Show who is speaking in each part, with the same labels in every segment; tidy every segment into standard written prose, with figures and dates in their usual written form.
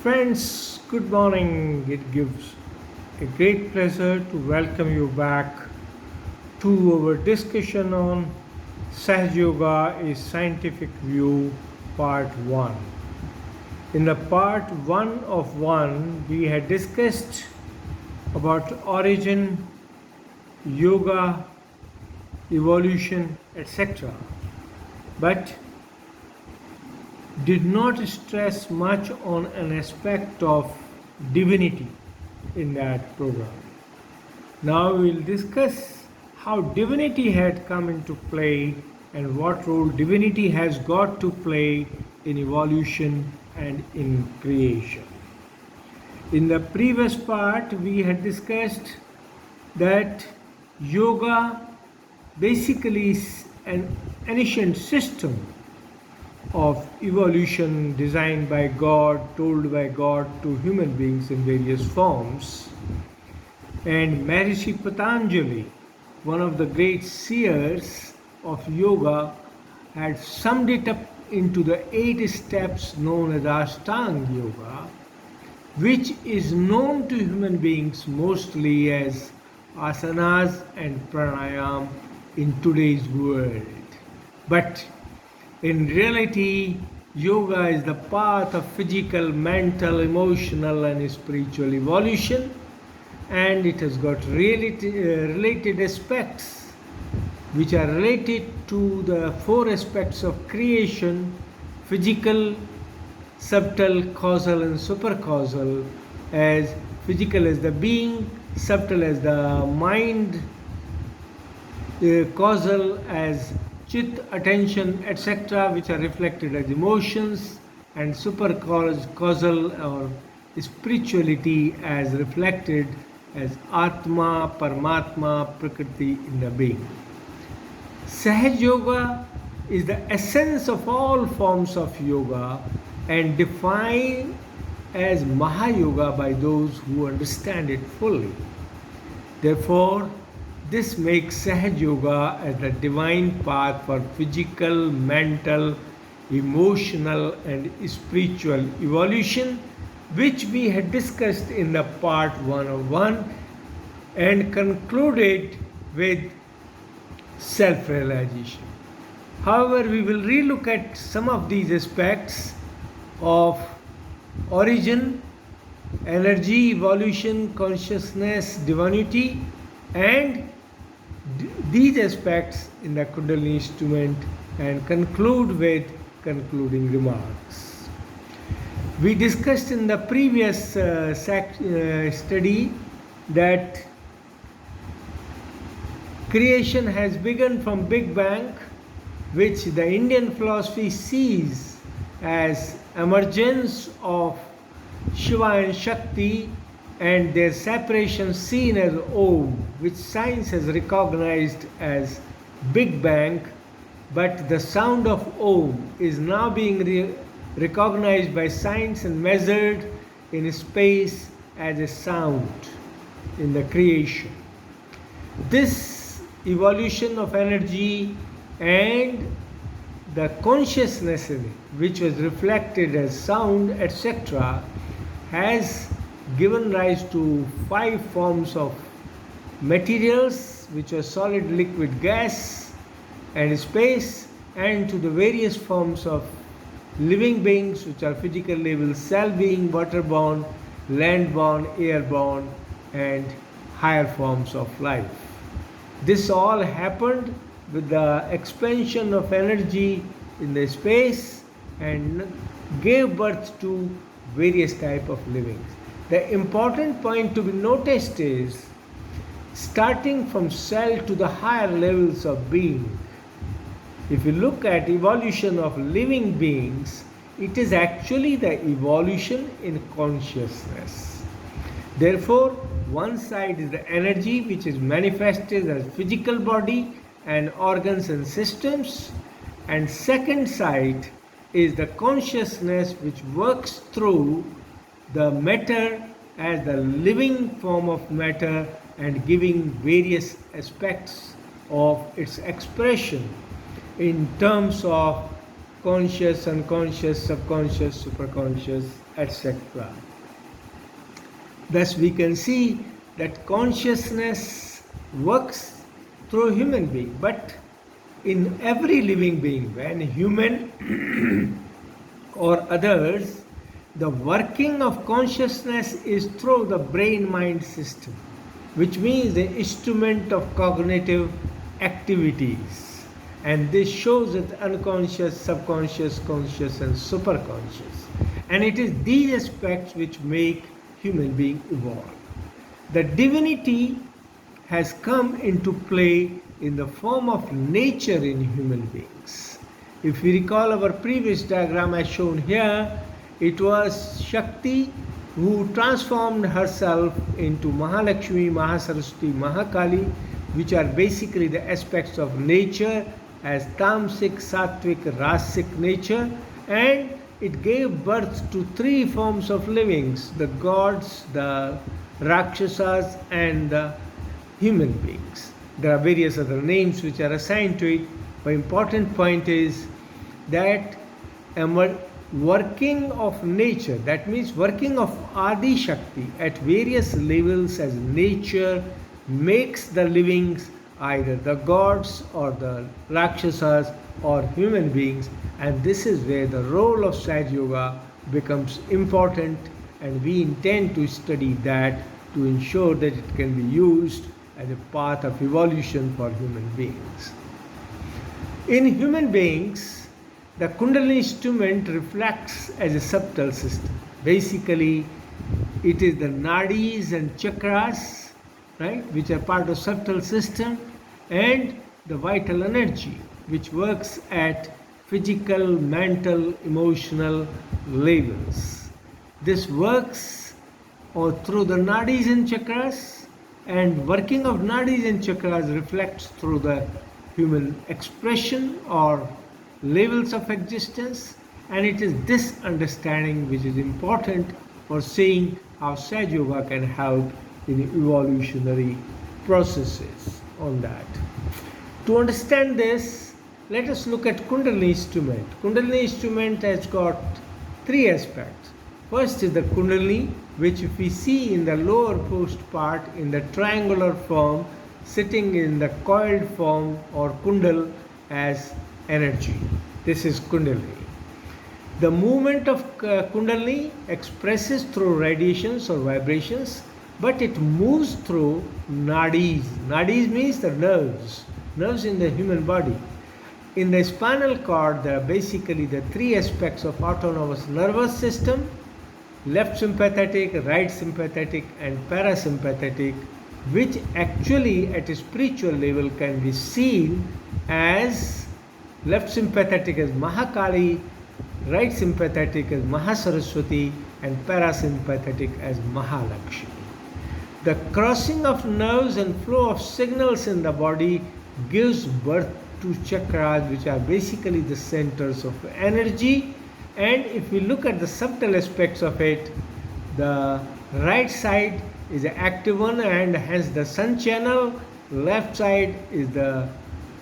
Speaker 1: Friends, good morning. It gives a great pleasure to welcome you back to our discussion on Sahaja Yoga-A Scientific View, Part-1. In the Part-1 of 1, we had discussed about origin, yoga, evolution, etc. But did not stress much on an aspect of divinity in that program. Now we will discuss how divinity had come into play and what role divinity has got to play in evolution and in creation. In the previous part, we had discussed that yoga basically is an ancient system of evolution designed by God, told by God to human beings in various forms. And Maharishi Patanjali, one of the great seers of yoga, had summed it up into the 8 steps known as Ashtanga Yoga, which is known to human beings mostly as asanas and pranayam in today's world. But in reality, yoga is the path of physical, mental, emotional and spiritual evolution, and it has got related aspects which are related to the 4 aspects of creation: physical, subtle, causal and supercausal, as physical as the being, subtle as the mind, causal as chit, attention, etc., which are reflected as emotions, and supercausal or spirituality as reflected as Atma, Paramatma, Prakriti in the being. Sahaja Yoga is the essence of all forms of yoga and defined as Mahayoga by those who understand it fully. Therefore, this makes Sahaja Yoga as the divine path for physical, mental, emotional and spiritual evolution, which we had discussed in the Part 101 and concluded with self-realization. However, we will relook at some of these aspects of origin, energy, evolution, consciousness, divinity, and these aspects in the Kundalini Instrument and conclude with concluding remarks. We discussed in the previous study that creation has begun from Big Bang, which the Indian philosophy sees as emergence of Shiva and Shakti and their separation seen as Om, which science has recognized as Big Bang, but the sound of Om is now being recognized by science and measured in space as a sound in the creation. This evolution of energy and the consciousness in it, which was reflected as sound, etc., has given rise to 5 forms of materials, which are solid, liquid, gas and space, and to the various forms of living beings, which are physical level, cell being, waterborne, landborne, airborne and higher forms of life. This all happened with the expansion of energy in the space and gave birth to various types of livings. The important point to be noticed is, starting from cell to the higher levels of being, if you look at evolution of living beings, it is actually the evolution in consciousness. Therefore, one side is the energy which is manifested as physical body and organs and systems, and second side is the consciousness which works through the matter as the living form of matter and giving various aspects of its expression in terms of conscious, unconscious, subconscious, superconscious, etc. Thus we can see that consciousness works through human being, but in every living being, when human or others, the working of consciousness is through the brain-mind system, which means the instrument of cognitive activities. And this shows that unconscious, subconscious, conscious and superconscious. And it is these aspects which make human being evolve. The divinity has come into play in the form of nature in human beings. If we recall our previous diagram as shown here, it was Shakti who transformed herself into Mahalakshmi, Mahasaraswati, Mahakali, which are basically the aspects of nature as tamasic, sattvic, rasic nature, and it gave birth to three forms of livings: the gods, the Rakshasas, and the human beings. There are various other names which are assigned to it, but important point is that working of nature, that means working of Adi Shakti at various levels as nature makes the livings either the gods or the Rakshasas or human beings, and this is where the role of Sahaja Yoga becomes important, and we intend to study that to ensure that it can be used as a path of evolution for human beings. In human beings, the Kundalini instrument reflects as a subtle system. Basically, it is the nadis and chakras, right, which are part of subtle system, and the vital energy, which works at physical, mental, emotional levels. This works through the nadis and chakras, and working of nadis and chakras reflects through the human expression or levels of existence, and it is this understanding which is important for seeing how Sahaja Yoga can help in evolutionary processes on that. To understand this, let us look at Kundalini instrument. Kundalini instrument has got three aspects. First is the Kundalini, which if we see in the lower post part in the triangular form, sitting in the coiled form or kundal as energy. This is Kundalini. The movement of Kundalini expresses through radiations or vibrations, but it moves through nadis. Nadis means the nerves in the human body. In the spinal cord, there are basically the three aspects of autonomous nervous system: left sympathetic, right sympathetic and parasympathetic, which actually at a spiritual level can be seen as left sympathetic as Mahakali, right sympathetic as Mahasaraswati and parasympathetic as Mahalakshmi. The crossing of nerves and flow of signals in the body gives birth to chakras, which are basically the centers of energy. And if we look at the subtle aspects of it, the right side is the active one and hence the sun channel, left side is the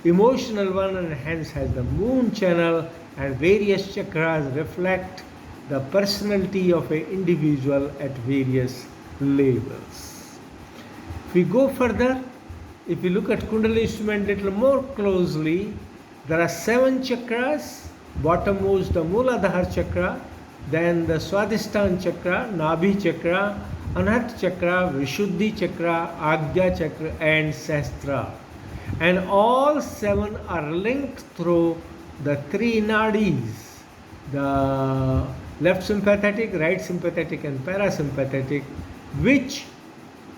Speaker 1: emotional one and hence has the moon channel, and various chakras reflect the personality of an individual at various levels. If we go further, if we look at Kundalini instrument a little more closely, there are 7 chakras. Bottommost the Mooladhara chakra, then the Swadhisthana chakra, Nabhi chakra, Anahata chakra, Vishuddhi chakra, Agya chakra and Sahasrara. And all 7 are linked through the 3 nadis, the left sympathetic, right sympathetic and parasympathetic, which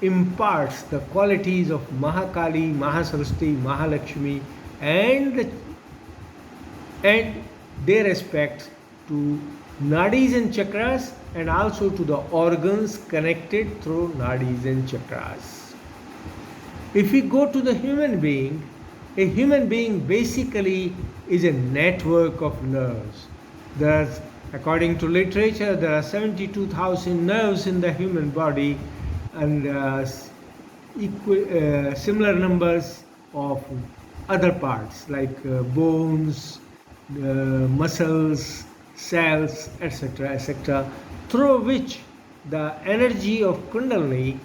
Speaker 1: imparts the qualities of Mahakali, Mahasaraswati, Mahalakshmi and their respect to nadis and chakras, and also to the organs connected through nadis and chakras. If we go to the human being, a human being basically is a network of nerves. According to literature, there are 72,000 nerves in the human body, and similar numbers of other parts like bones, muscles, cells, etc., through which the energy of Kundalini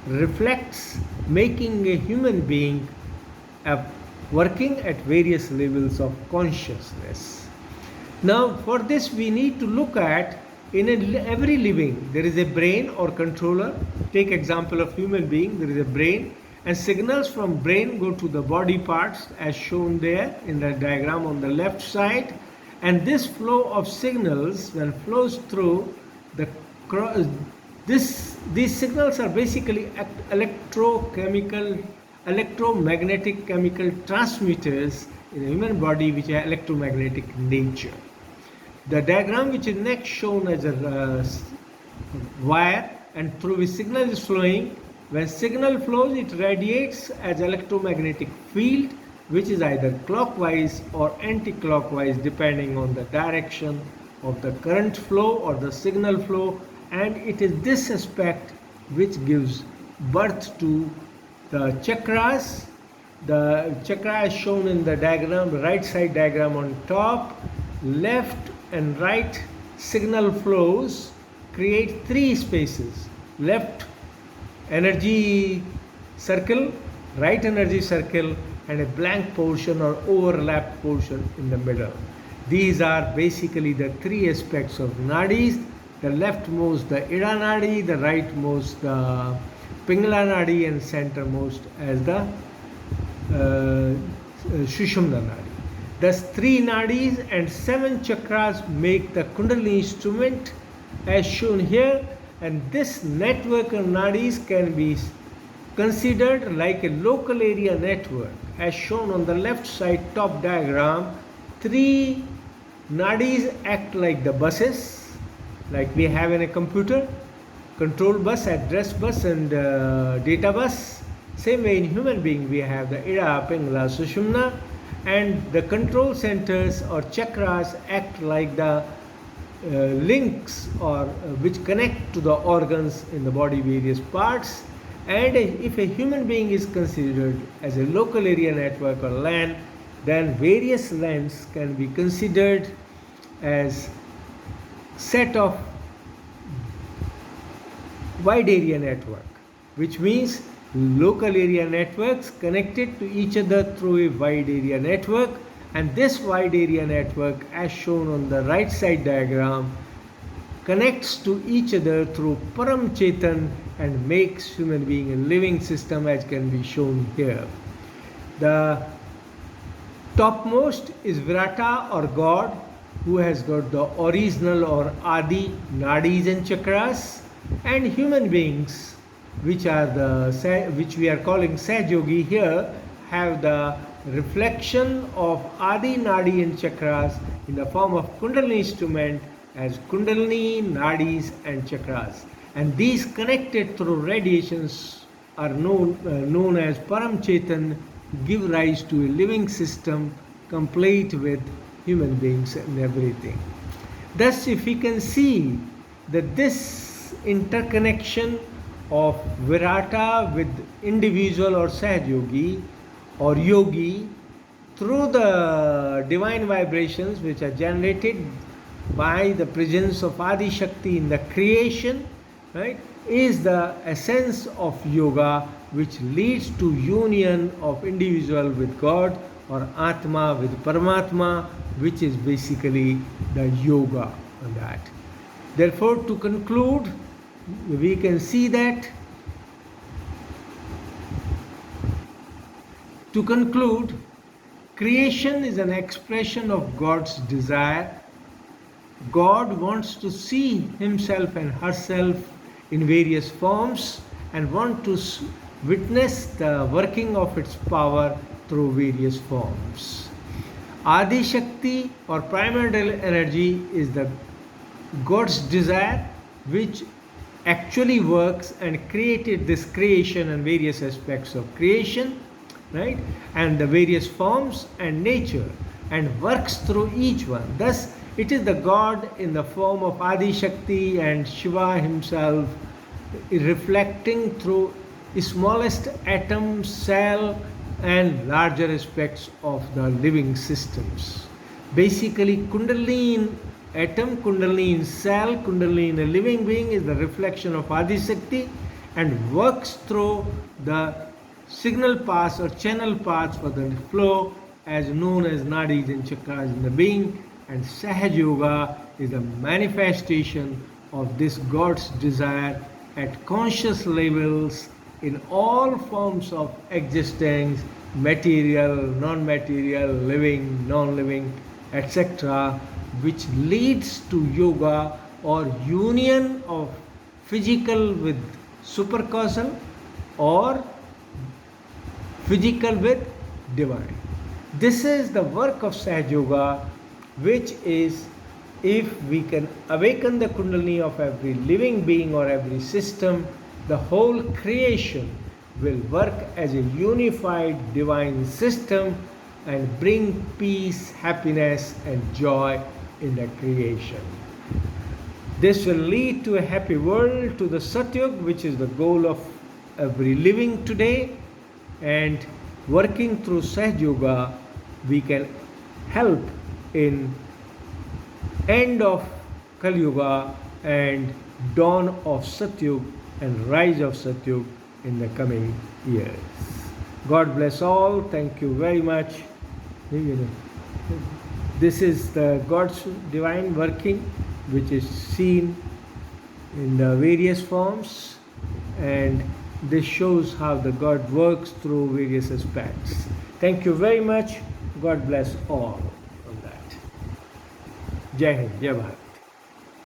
Speaker 1: reflects, making a human being working at various levels of consciousness. Now, for this, we need to look at every living, there is a brain or controller. Take example of human being, there is a brain, and signals from brain go to the body parts as shown there in the diagram on the left side. And this flow of signals, when flows through these signals are basically electromagnetic chemical transmitters in the human body which are electromagnetic nature. The diagram which is next shown as a wire, and through which signal is flowing. When signal flows, it radiates as electromagnetic field, which is either clockwise or anti-clockwise depending on the direction of the current flow or the signal flow, and it is this aspect which gives birth to the chakras. The chakra is shown in the diagram, the right side diagram on top. Left and right signal flows create three spaces: left energy circle, right energy circle, and a blank portion or overlapped portion in the middle. These are basically the three aspects of nadis. The leftmost the Ida nadi, the rightmost the Pingala nadi, and centermost as the Sushumna nadi. Thus 3 nadis and 7 chakras make the Kundalini instrument as shown here, and this network of nadis can be considered like a local area network as shown on the left side top diagram. 3 nadis act like the buses, like we have in a computer: control bus, address bus, and data bus. Same way in human being we have the Ida, Pingala, Sushumna, and the control centers or chakras act like the links or which connect to the organs in the body, various parts. And if a human being is considered as a local area network or LAN, then various LANs can be considered as set of wide area network, which means local area networks connected to each other through a wide area network. And this wide area network, as shown on the right side diagram, connects to each other through Param Chetan and makes human being a living system, as can be shown here. The topmost is Virata or God, who has got the original or Adi nadis and chakras, and human beings, which we are calling Sahaja Yogi here, have the reflection of Adi Nadi and chakras in the form of Kundalini instrument as Kundalini, Nadis and chakras. And these connected through radiations are known as Param Chetan, give rise to a living system complete with human beings and everything. Thus, if we can see that this interconnection of Virata with individual or Sahaja Yogi or yogi through the divine vibrations which are generated by the presence of Adi Shakti in the creation, right, is the essence of yoga, which leads to union of individual with God or Atma with Paramatma, which is basically the yoga on that. Therefore, to conclude, we can see that creation is an expression of God's desire. God wants to see himself and herself in various forms and want to witness the working of its power through various forms. Adi Shakti or primordial energy is the God's desire, which actually works and created this creation and various aspects of creation, right, and the various forms and nature, and works through each one. Thus, it is the God in the form of Adi Shakti and Shiva himself reflecting through the smallest atom, cell, and larger aspects of the living systems. Basically, Kundalini atom, Kundalini in cell, Kundalini in a living being is the reflection of Adi Shakti and works through the signal paths or channel paths for the flow as known as nadis and chakras in the being. And Sahaja Yoga is the manifestation of this God's desire at conscious levels in all forms of existence, material, non-material, living, non-living, etc., which leads to yoga or union of physical with supercausal or physical with divine. This is the work of Sahaja Yoga, which is, if we can awaken the Kundalini of every living being or every system, the whole creation will work as a unified divine system and bring peace, happiness and joy in the creation. This will lead to a happy world, to the Satyug, which is the goal of every living today. And working through Sahaja Yoga, we can help in end of Kali Yuga and dawn of Satyug and rise of Satyug in the coming years. God bless all. Thank you very much. This is the God's divine working, which is seen in the various forms, and this shows how the God works through various aspects. Thank you very much. God bless all on that. Jai Hind, Jai Bharat.